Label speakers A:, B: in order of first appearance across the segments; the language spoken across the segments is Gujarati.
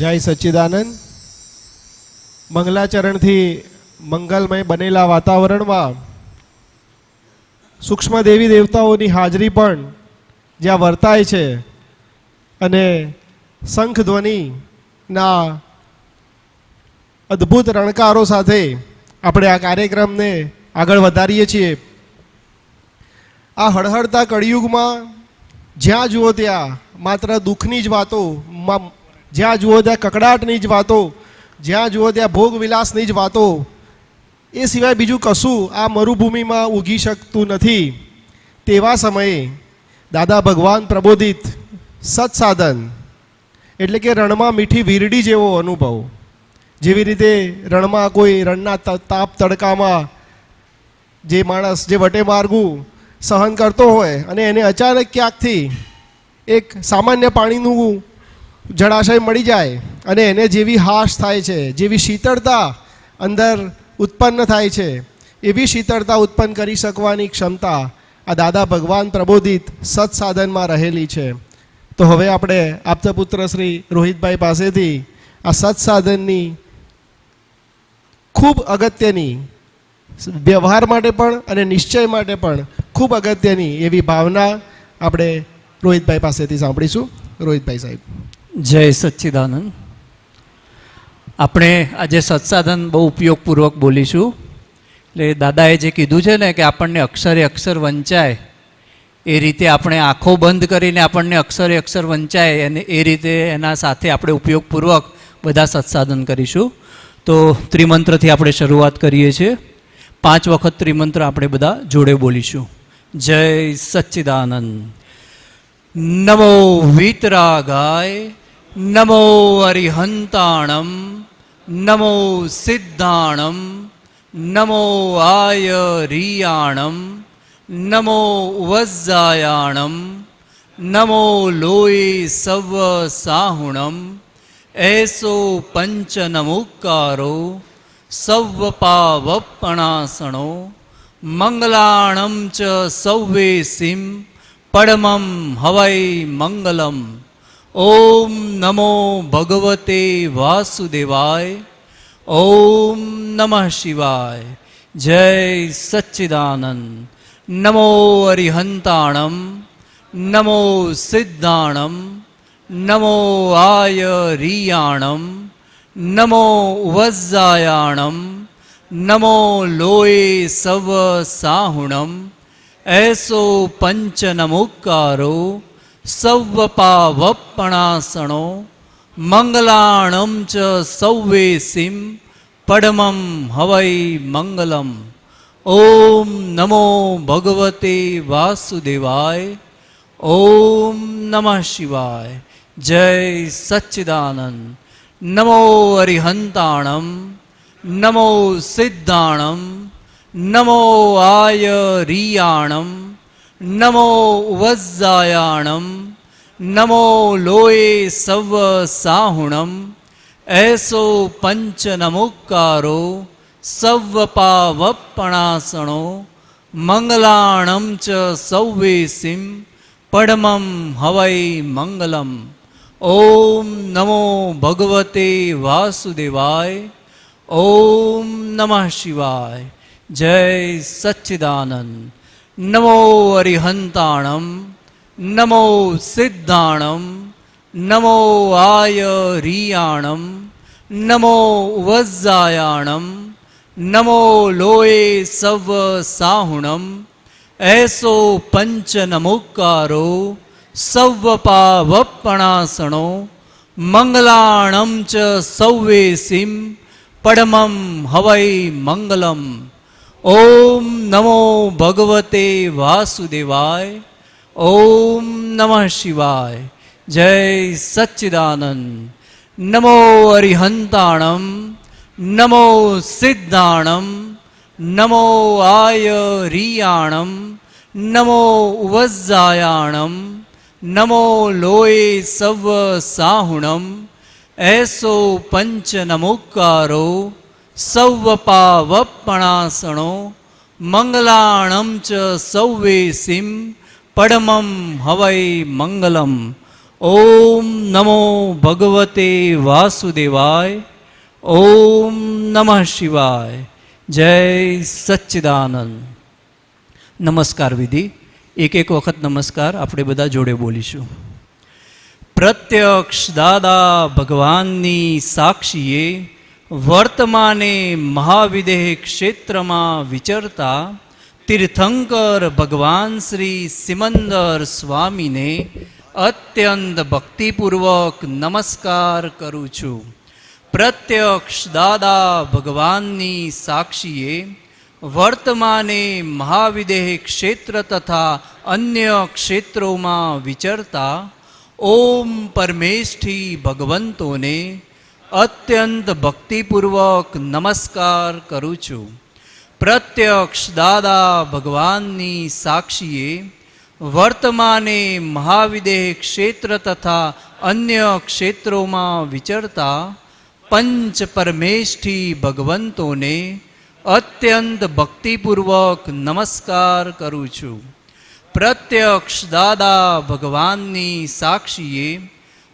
A: જય સચ્ચિદાનંદ. મંગલાચરણથી મંગલમય બનેલા વાતાવરણમાં સૂક્ષ્મ દેવી દેવતાઓની હાજરી પણ જ્યાં વર્તાય છે અને શંખ ધ્વનિના અદ્ભુત રણકારો સાથે આપણે આ કાર્યક્રમને આગળ વધારીએ છીએ. આ હળહળતા કળિયુગમાં જ્યાં જુઓ ત્યાં માત્ર દુઃખની જ વાતો, જ્યાં જુઓ ત્યાં કકડાટની જ વાતો, જ્યાં જુઓ ત્યાં ભોગ વિલાસની જ વાતો, એ સિવાય બીજું કશું આ મરુભૂમિમાં ઉગી શકતું નથી. તેવા સમયે દાદા ભગવાન પ્રબોધિત સત્સાધન એટલે કે રણમાં મીઠી વીરડી જેવો અનુભવ. જેવી રીતે રણમાં કોઈ રણના તાપ તડકામાં જે માણસ જે વટે માર્ગું સહન કરતો હોય અને એને અચાનક ક્યાંકથી એક સામાન્ય પાણીનું જળાશય મળી જાય અને એને જેવી હાશ થાય છે, જેવી શીતળતા અંદર ઉત્પન્ન થાય છે, એવી શીતળતા ઉત્પન્ન કરી શકવાની ક્ષમતા આ દાદા ભગવાન પ્રબોધિત સત્સાધનમાં રહેલી છે. તો હવે આપણે આપતા પુત્ર શ્રી રોહિતભાઈ પાસેથી આ સત્સાધનની ખૂબ અગત્યની, વ્યવહાર માટે પણ અને નિશ્ચય માટે પણ ખૂબ અગત્યની એવી ભાવના આપણે રોહિતભાઈ પાસેથી સાંભળીશું. રોહિતભાઈ સાહેબ.
B: જય સચ્ચિદાનંદ. આપણે આજે સત્સાધન બહુ ઉપયોગપૂર્વક બોલીશું. એટલે દાદાએ જે કીધું છે ને કે આપણને અક્ષરે અક્ષર વંચાય, એ રીતે આપણે આંખો બંધ કરીને આપણને અક્ષરે અક્ષર વંચાય અને એ રીતે એના સાથે આપણે ઉપયોગપૂર્વક બધા સત્સાધન કરીશું. તો ત્રિમંત્રથી આપણે શરૂઆત કરીએ છીએ. 5 વખત ત્રિમંત્ર આપણે બધા જોડે બોલીશું. જય સચ્ચિદાનંદ. નમો વીતરાગાય, નમો અરિહંતાણમ, નમો સિદ્ધાણમ, નમો આયરિયાણમ, નમો વજ્જાયાણમ, નમો લોય સવ સાહુણમ, એસો પંચનમુકારો સવ્વપાવપણાસણો, મંગલાણમ ચ સૌવેસીમ પડમમ હવૈ મંગલમ. ઓમ નમો ભગવતે વાસુદેવાય. ઓમ નમઃ શિવાય. જય સચ્ચિદાનંદ. નમો અરિહંતાણમ, નમો સિદ્ધાણમ, નમો આયરિયાણમ, નમો વજ્જાયાણમ, નમો લોય સવ સાહુણમ, એસો પંચનમુકારો સવ્વપાવપણાસણો, મંગલાણમ ચ સૌવેસીમ પડમમ હવૈ મંગલમ. ઓમ નમો ભગવતે વાસુદેવાય. ઓમ નમઃ શિવાય. જય સચ્ચિદાનંદ. નમો અરિહંતાણમ, નમો સિદ્ધાણમ, નમો આયરિયાણમ, નમો વજ્જાયાણમ, નમો લોય સવ સાહુણમ, એસો પંચનમુકારો સવ્વપાવપણાસણો, મંગલાણમ ચ સૌવેસીમ પડમમ હવૈ મંગલમ. ઓમ નમો ભગવતે વાસુદેવાય. ઓમ નમઃ શિવાય. જય સચ્ચિદાનંદ. નમો અરિહંતાણમ, નમો સિદ્ધાણમ, નમો આયરિયાણમ, નમો વજ્જાયાણમ, નમો લોય સવ સાહુણમ, એસો પંચનમુકારો સવ્વપાવપણાસણો, મંગલાણમ ચ સૌવેસીમ પડમમ હવૈ મંગલમ. ઓમ નમો ભગવતે વાસુદેવાય. ઓમ નમઃ શિવાય. જય સચ્ચિદાનંદ. નમો અરિહંતાણમ, નમો સિદ્ધાણમ, નમો આયરિયાણમ, નમો વજ્જાયાણમ, નમો લોય સવ સાહુણમ, એસો પંચનમુકારો સવ્વપાવપણાસણો, મંગલાણમ ચ સૌવેસીમ પડમમ હવૈ મંગલમ. ઓમ નમો ભગવતે વાસુદેવાય. ઓમ નમઃ શિવાય. જય સચ્ચિદાનંદ. નમસ્કાર વિધિ. એક વખત નમસ્કાર આપણે બધા જોડે બોલીશું. પ્રત્યક્ષ દાદા ભગવાનની સાક્ષીએ વર્તમાને મહાવિદેહ ક્ષેત્રમાં વિચરતા તીર્થંકર ભગવાન શ્રી સિમંદર સ્વામીને અત્યંત ભક્તિપૂર્વક નમસ્કાર કરું છું. પ્રત્યક્ષ દાદા ભગવાનની સાક્ષીએ વર્તમાને મહાવિદેહ ક્ષેત્ર તથા અન્ય ક્ષેત્રોમાં વિચરતા ઓમ પરમેષ્ઠી ભગવંતોને અત્યંત ભક્તિપૂર્વક નમસ્કાર કરું છું. પ્રત્યક્ષ દાદા ભગવાનની સાક્ષીએ વર્તમાને મહાવિદેહ ક્ષેત્ર તથા અન્ય ક્ષેત્રોમાં વિચરતા પંચ પરમેષ્ઠી ભગવંતોને અત્યંત ભક્તિપૂર્વક નમસ્કાર કરું છું. પ્રત્યક્ષ દાદા ભગવાનની સાક્ષીએ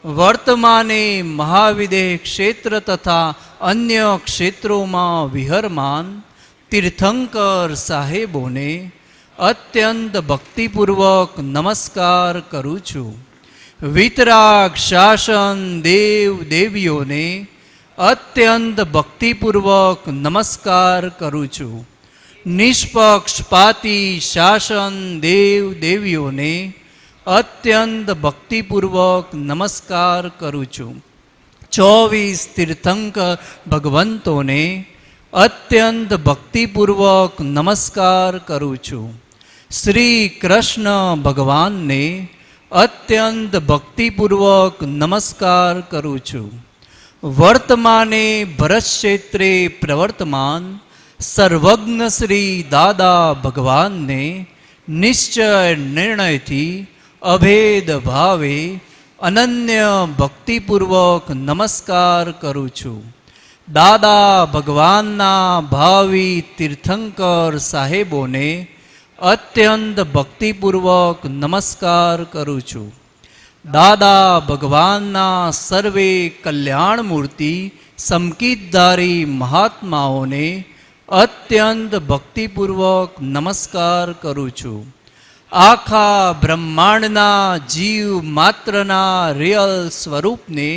B: વર્તમાને મહાવિદેહ ક્ષેત્ર તથા અન્ય ક્ષેત્રોમાં વિહરમાન તીર્થંકર સાહેબોને અત્યંત ભક્તિપૂર્વક નમસ્કાર કરું છું. વિતરાગ શાસન દેવ દેવીઓને અત્યંત ભક્તિપૂર્વક નમસ્કાર કરું છું. નિષ્પક્ષપાતી શાસન દેવ દેવીઓને અત્યંત ભક્તિપૂર્વક નમસ્કાર કરું છું. 24 તીર્થંકર ભગવંતોને અત્યંત ભક્તિપૂર્વક નમસ્કાર કરું છું. શ્રી કૃષ્ણ ભગવાનને અત્યંત ભક્તિપૂર્વક નમસ્કાર કરું છું. વર્તમાને ભરત ક્ષેત્રે પ્રવર્તમાન સર્વજ્ઞ શ્રી દાદા ભગવાનને નિશ્ચય નિર્ણયથી અભેદ ભાવે અનન્ય ભક્તિપૂર્વક નમસ્કાર કરું છું. દાદા ભગવાનના ભાવિ તીર્થંકર સાહેબોને અત્યંત ભક્તિપૂર્વક નમસ્કાર કરું છું. દાદા ભગવાનના સર્વે કલ્યાણ મૂર્તિ સંકિતધારી મહાત્માઓને અત્યંત ભક્તિપૂર્વક નમસ્કાર કરું છું. આખા બ્રહ્માંડના જીવ માત્રના રિયલ સ્વરૂપને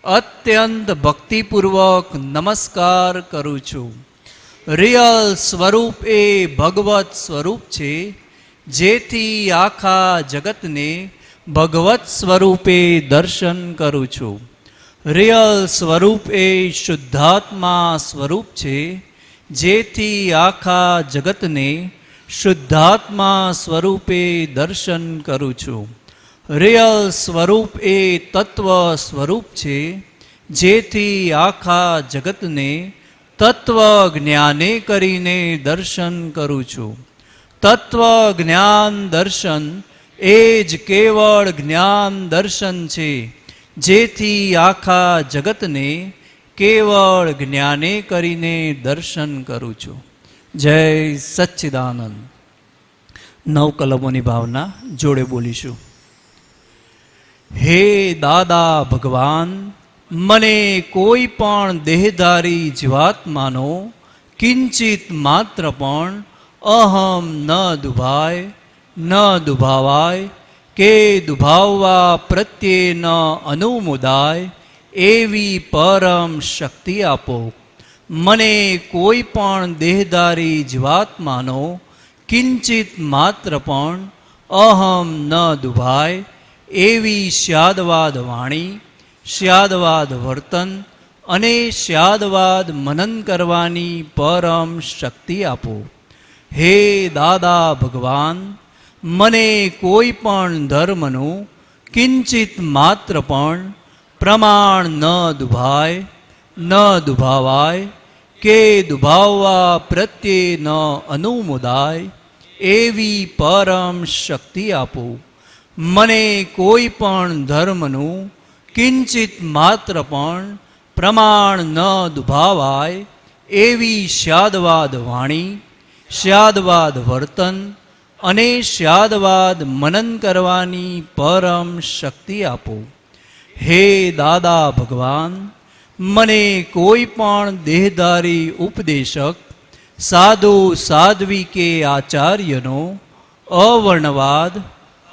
B: અત્યંત ભક્તિપૂર્વક નમસ્કાર કરું છું. રિયલ સ્વરૂપ એ ભગવત સ્વરૂપ છે, જેથી આખા જગતને ભગવત સ્વરૂપે દર્શન કરું છું. રિયલ સ્વરૂપ એ શુદ્ધાત્મા સ્વરૂપ છે, જેથી આખા જગતને શુદ્ધાત્મા સ્વરૂપે દર્શન કરું છું. રિયલ સ્વરૂપ એ તત્વ સ્વરૂપ છે, જેથી આખા જગતને તત્વ જ્ઞાને કરીને દર્શન કરું છું. તત્વ જ્ઞાન દર્શન એ જ કેવળ જ્ઞાન દર્શન છે, જેથી આખા જગતને કેવળ જ્ઞાને કરીને દર્શન કરું છું. જય સચ્ચિદાનંદ. 9 કલમોની ભાવના જોડે બોલીશું. હે દાદા ભગવાન, મને કોઈ પણ દેહધારી જીવાત્માનો કિંચિત માત્ર પણ અહમ ન દુભાય, ન દુભાવાય કે દુભાવવા પ્રત્યે ન અનુમોદાય એવી પરમ શક્તિ આપો. મને કોઈ પણ દેહધારી જીવાત્માનો કિંચિત માત્ર પણ અહમ ન દુભાય એવી સ્યાદવાદ વાણી, સ્યાદવાદ વર્તન અને સ્યાદવાદ મનન કરવાની પરમ શક્તિ આપો. હે દાદા ભગવાન, મને કોઈ પણ ધર્મનું કિંચિત માત્ર પણ પ્રમાણ ન દુભાય, ન દુભાવાય કે દુભાવવા પ્રત્યે ન અનુમોદાય એવી પરમ શક્તિ આપો. મને કોઈ પણ ધર્મનું કિંચિત માત્ર પણ પ્રમાણ ન દુભાવાય એવી સ્યાદવાદ વાણી, સ્યાદવાદ વર્તન અને સ્યાદવાદ મનન કરવાની પરમ શક્તિ આપો. હે દાદા ભગવાન, મને કોઈ પણ દેહધારી ઉપદેશક, સાધુ સાધ્વી કે આચાર્યનો અવર્ણવાદ,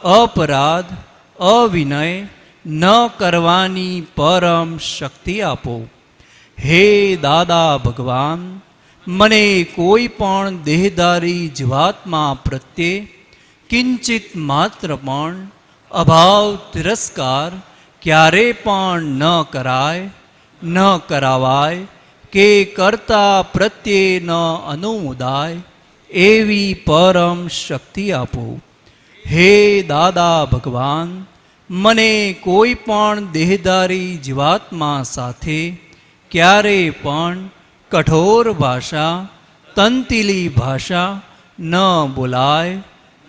B: અપરાધ, અવિનય ન કરવાની પરમ શક્તિ આપો. હે દાદા ભગવાન, મને કોઈ પણ દેહધારી જીવાત્મા પ્રત્યે કિંચિત માત્ર પણ અભાવ તિરસ્કાર ક્યારે પણ ન કરાય, ન કરાવાય કે કરતા પ્રત્યે ન અનુમોદાય એવી પરમ શક્તિ આપો. હે દાદા ભગવાન, મને કોઈ પણ દેહધારી જીવાત્મા સાથે ક્યારે પણ કઠોર ભાષા, તંતિલી ભાષા ન બોલાય,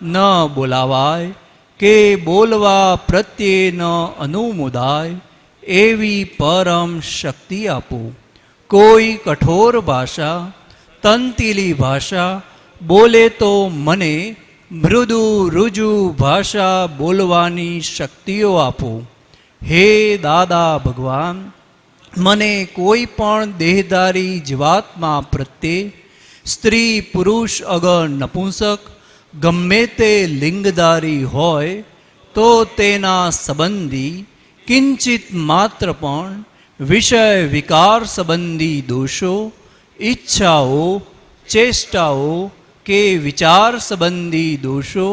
B: ન બોલાવાય કે બોલવા પ્રત્યે ન અનુમોદાય એવી પરમ શક્તિ આપો. કોઈ કઠોર ભાષા, તંતિલી ભાષા બોલે તો મને મૃદુ રુજુ ભાષા બોલવાની શક્તિઓ આપો. હે દાદા ભગવાન, મને કોઈ પણ દેહધારી જીવાત્મા પ્રત્યે સ્ત્રી પુરુષ અગર નપુંસક ગમે તે લિંગધારી હોય તો તેના સંબંધી કિંચિત માત્ર પણ વિષય વિકાર સંબંધી દોષો, ઈચ્છાઓ, ચેષ્ટાઓ કે વિચાર સંબંધી દોષો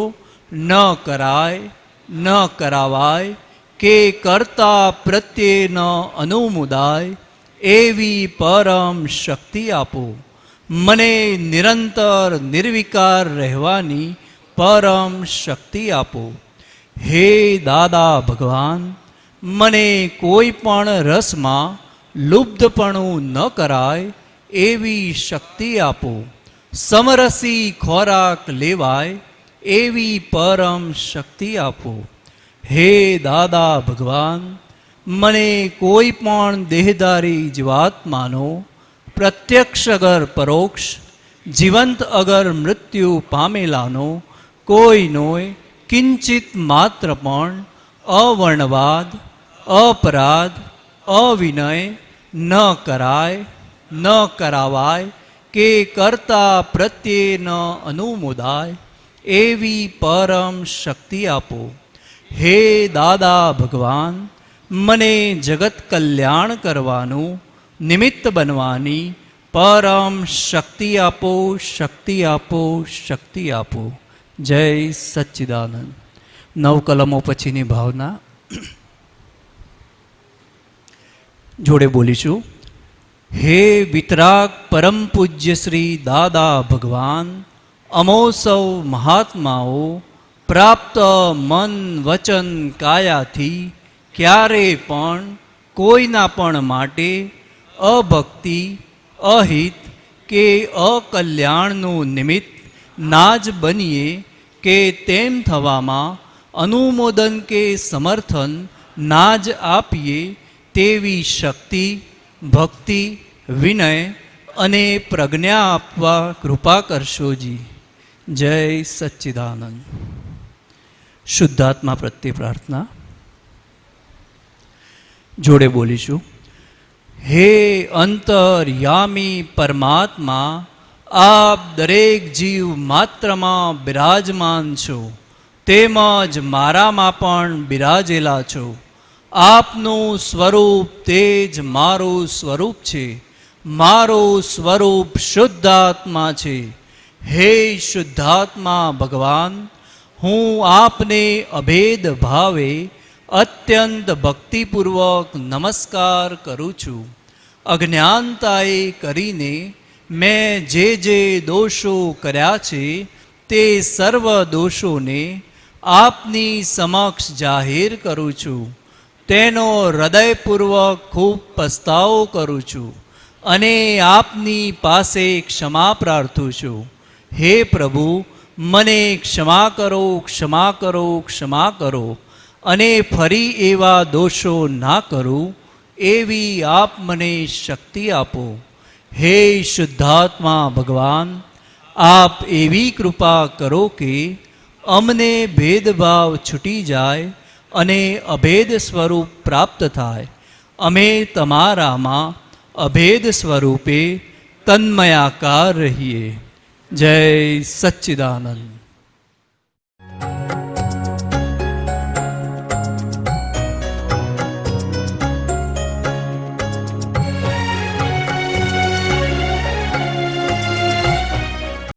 B: ન કરાય, ન કરાવાય કે કરતા પ્રત્યે ન અનુમોદાય એવી પરમ શક્તિ આપો. મને નિરંતર નિર્વિકાર રહેવાની પરમ શક્તિ આપો. હે દાદા ભગવાન, મને કોઈ પણ રસમાં લુબ્ધપણું ન કરાય એવી શક્તિ આપો. સમરસી ખોરાક લેવાય એવી પરમ શક્તિ આપો. હે દાદા ભગવાન, મને કોઈ પણ દેહધારી જીવાત્માનો પ્રત્યક્ષ અગર પરોક્ષ, જીવંત અગર મૃત્યુ પામેલાનો કોઈનોય કિંચિત માત્ર પણ અવર્ણવાદ, અપરાધ, અવિનય ન કરાય, ન કરાવાય કે કરતા પ્રત્યે ન અનુમોદાય એવી પરમ શક્તિ આપો. હે દાદા ભગવાન, મને જગત કલ્યાણ કરવાનું નિમિત્ત બનવાની પરમ શક્તિ આપો, શક્તિ આપો, શક્તિ આપો. જય સચ્ચિદાનંદ. 9 કલમો પછીની ભાવના જોડે બોલીશું. હે વિતરાગ પરમ પૂજ્ય શ્રી દાદા ભગવાન, અમો સૌ મહાત્માઓ પ્રાપ્ત મન વચન કાયાથી ક્યારે પણ કોઈના પણ માટે અભક્તિ, અહિત કે અકલ્યાણનું નિમિત્ત ના જ બનીએ કે તેમ થવામાં અનુમોદન કે સમર્થન ના જ આપીએ તેવી શક્તિ, ભક્તિ, વિનય અને પ્રજ્ઞા આપવા કૃપા કરશોજી. જય સચ્ચિદાનંદ. શુદ્ધાત્મા પ્રત્યે પ્રાર્થના જોડે બોલીશું. હે અંતર્યામી પરમાત્મા, આપ દરેક જીવ માત્રમાં બિરાજમાન છો, તેમજ મારામાં પણ બિરાજેલા છો. આપનું સ્વરૂપ તે જ મારું સ્વરૂપ છે. મારું સ્વરૂપ શુદ્ધાત્મા છે. હે શુદ્ધાત્મા ભગવાન, હું આપને અભેદ ભાવે અત્યંત ભક્તિપૂર્વક નમસ્કાર કરું છું. અજ્ઞાનતાએ કરીને મેં જે દોષો કર્યા છે તે સર્વ દોષોને આપની સમક્ષ જાહેર કરું છું. તેનો હૃદયપૂર્વક ખૂબ પસ્તાવો કરું છું અને આપની પાસે ક્ષમા પ્રાર્થું છું. હે પ્રભુ, મને ક્ષમા કરો, ક્ષમા કરો, ક્ષમા કરો અને ફરી એવા દોષો ના કરું એવી આપ મને શક્તિ આપો. હે શુદ્ધાત્મા ભગવાન, આપ એવી કૃપા કરો કે અમને ભેદભાવ છૂટી જાય અને અભેદ સ્વરૂપ પ્રાપ્ત થાય. અમે તમારામાં અભેદ સ્વરૂપે તન્મયાકાર રહીએ. જય સચ્ચિદાનંદ.